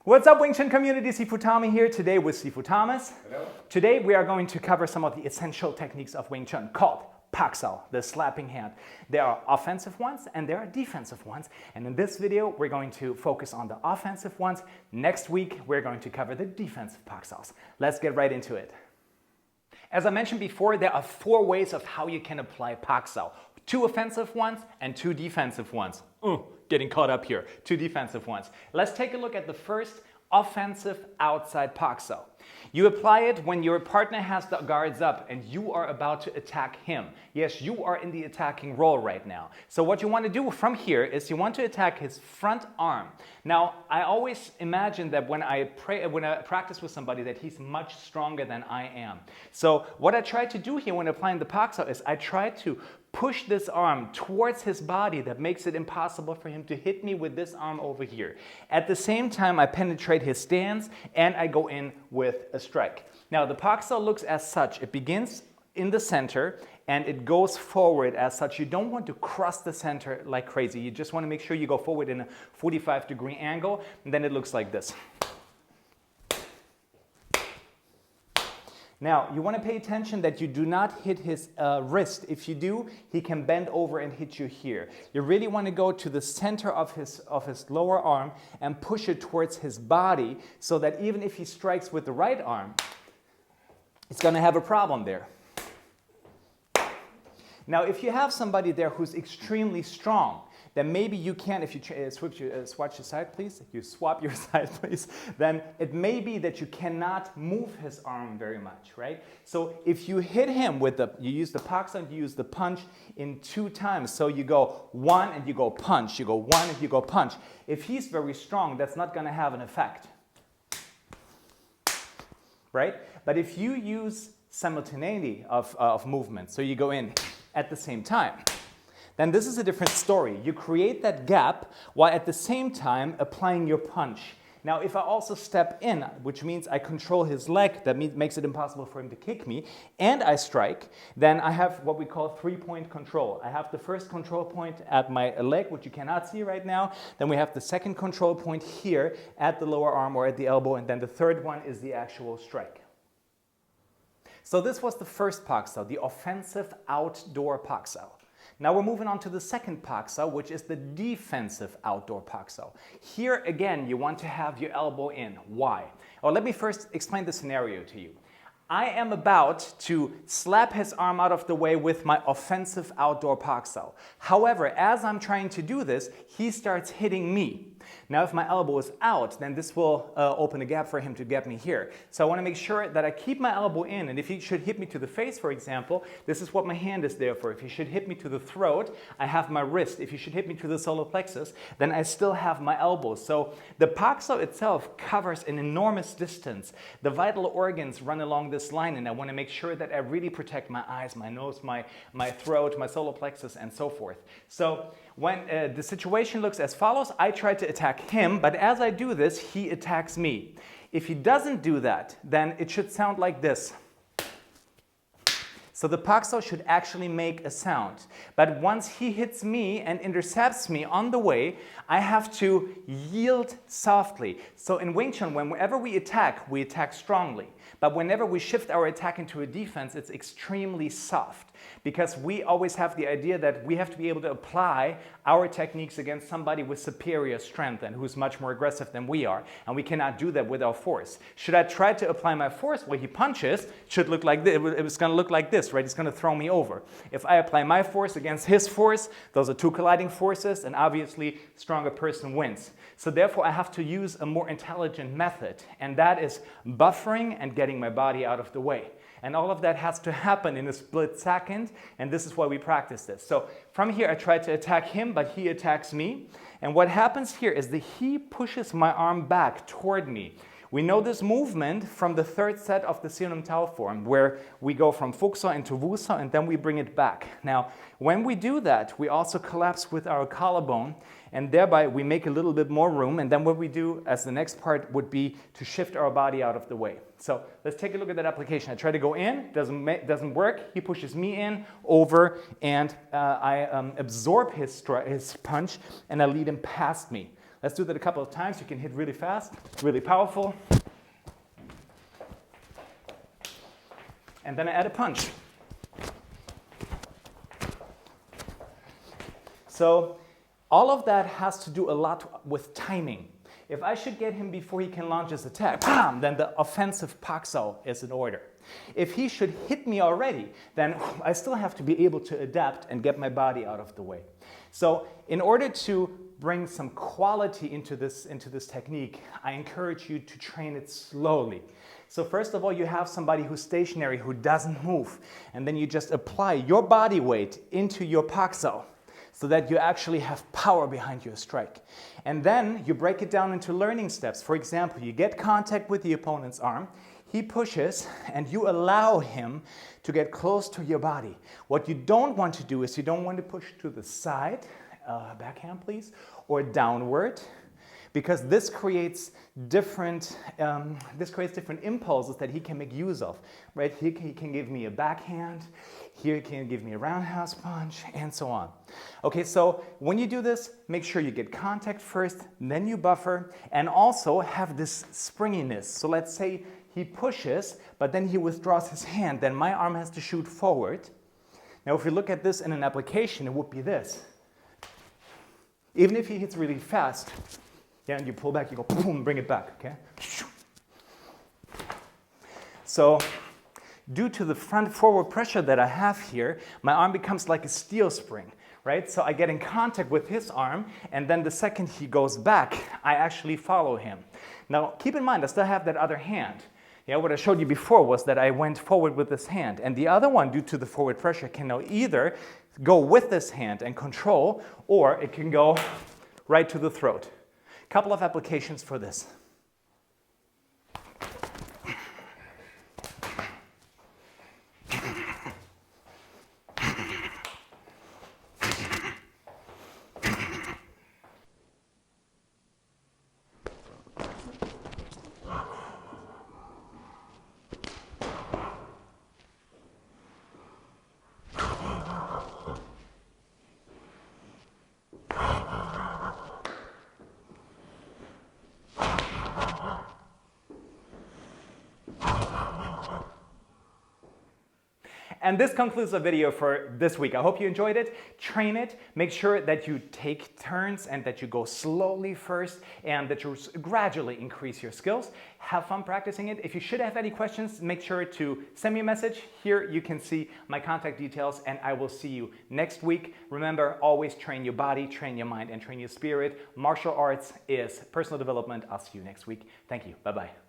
What's up, Wing Chun community? Sifu Thommy here today with Sifu Thomas. Hello. Today we are going to cover some of the essential techniques of Wing Chun called Pak Sao, the slapping hand. There are offensive ones and there are defensive ones. And in this video, we're going to focus on the offensive ones. Next week, we're going to cover the defensive Pak Saos. Let's get right into it. As I mentioned before, there are 4 ways of how you can apply Pak Sao. 2 offensive ones and 2 defensive ones. Getting caught up here. 2 defensive ones. Let's take a look at the first offensive outside Pak Sao. You apply it when your partner has the guards up and you are about to attack him. Yes, you are in the attacking role right now. So what you want to do from here is you want to attack his front arm. Now, I always imagine that when I practice with somebody that he's much stronger than I am. So what I try to do here when applying the Pak Sao is I try to push this arm towards his body that makes it impossible for him to hit me with this arm over here. At the same time, I penetrate his stance and I go in with a strike. Now, the Pak Sao looks as such. It begins in the center and it goes forward as such. You don't want to cross the center like crazy. You just want to make sure you go forward in a 45-degree angle, and then it looks like this. Now, you want to pay attention that you do not hit his wrist. If you do, he can bend over and hit you here. You really want to go to the center of his lower arm and push it towards his body so that even if he strikes with the right arm, it's going to have a problem there. Now, if you have somebody there who's extremely strong, then maybe you can, if you switch your side, please, if you swap your side, please, then it may be that you cannot move his arm very much, right? So if you hit him with you use the Pak Sao and you use the punch in 2 times. So you go 1 and you go punch, you go 1 and you go punch. If he's very strong, that's not going to have an effect, right? But if you use simultaneity of movement, so you go in at the same time, then this is a different story. You create that gap while at the same time applying your punch. Now, if I also step in, which means I control his leg, that makes it impossible for him to kick me, and I strike, then I have what we call 3-point control. I have the first control point at my leg, which you cannot see right now. Then we have the second control point here at the lower arm or at the elbow, and then the third one is the actual strike. So this was the first Pak Sao, the offensive outdoor Pak Sao. Now we're moving on to the second Pak Sao, which is the defensive outdoor Pak Sao. Here again, you want to have your elbow in. Why? Well, let me first explain the scenario to you. I am about to slap his arm out of the way with my offensive outdoor Pak Sao. However, as I'm trying to do this, he starts hitting me. Now, if my elbow is out, then this will open a gap for him to get me here. So I want to make sure that I keep my elbow in, and if he should hit me to the face, for example, this is what my hand is there for. If he should hit me to the throat, I have my wrist. If he should hit me to the solar plexus, then I still have my elbow. So the Pak Sao itself covers an enormous distance. The vital organs run along this line, and I want to make sure that I really protect my eyes, my nose, my throat, my solar plexus, and so forth. So when the situation looks as follows, I try to attack him, but as I do this, he attacks me. If he doesn't do that, then it should sound like this. So the Pak Sao should actually make a sound. But once he hits me and intercepts me on the way, I have to yield softly. So in Wing Chun, whenever we attack strongly. But whenever we shift our attack into a defense, it's extremely soft. Because we always have the idea that we have to be able to apply our techniques against somebody with superior strength and who's much more aggressive than we are. And we cannot do that with our force. Should I try to apply my force where he punches, it should look like this. It's going to look like this, right? It's going to throw me over. If I apply my force against his force, those are 2 colliding forces, and obviously stronger person wins. So therefore, I have to use a more intelligent method, and that is buffering and getting my body out of the way. And all of that has to happen in a split second, and this is why we practice this. So from here, I try to attack him, but he attacks me. And what happens here is that he pushes my arm back toward me. We know this movement from the third set of the Siam Tao form, where we go from Fuksa into Wusa and then we bring it back. Now, when we do that, we also collapse with our collarbone, and thereby we make a little bit more room. And then what we do as the next part would be to shift our body out of the way. So let's take a look at that application. I try to go in, doesn't work. He pushes me in, over, and I absorb his punch, and I lead him past me. Let's do that a couple of times. You can hit really fast, really powerful. And then I add a punch. So all of that has to do a lot with timing. If I should get him before he can launch his attack, bam, then the offensive Pak Sao is in order. If he should hit me already, then I still have to be able to adapt and get my body out of the way. So in order to bring some quality into this technique, I encourage you to train it slowly. So first of all, you have somebody who's stationary, who doesn't move, and then you just apply your body weight into your Pak Sao, so that you actually have power behind your strike. And then you break it down into learning steps. For example, you get contact with the opponent's arm, he pushes, and you allow him to get close to your body. What you don't want to do is you don't want to push to the side, backhand please, or downward, because this creates different impulses that he can make use of. Right? He can give me a backhand, here he can give me a roundhouse punch, and so on. Okay, so when you do this, make sure you get contact first, then you buffer, and also have this springiness. So let's say he pushes, but then he withdraws his hand, then my arm has to shoot forward. Now if you look at this in an application, it would be this. Even if he hits really fast, yeah, and you pull back, you go boom, bring it back, okay? So due to the front forward pressure that I have here, my arm becomes like a steel spring, right? So I get in contact with his arm, and then the second he goes back, I actually follow him. Now, keep in mind, I still have that other hand. Yeah, what I showed you before was that I went forward with this hand, and the other one, due to the forward pressure, can now either go with this hand and control, or it can go right to the throat. Couple of applications for this. And this concludes the video for this week. I hope you enjoyed it. Train it. Make sure that you take turns and that you go slowly first and that you gradually increase your skills. Have fun practicing it. If you should have any questions, make sure to send me a message. Here you can see my contact details, and I will see you next week. Remember, always train your body, train your mind, and train your spirit. Martial arts is personal development. I'll see you next week. Thank you. Bye-bye.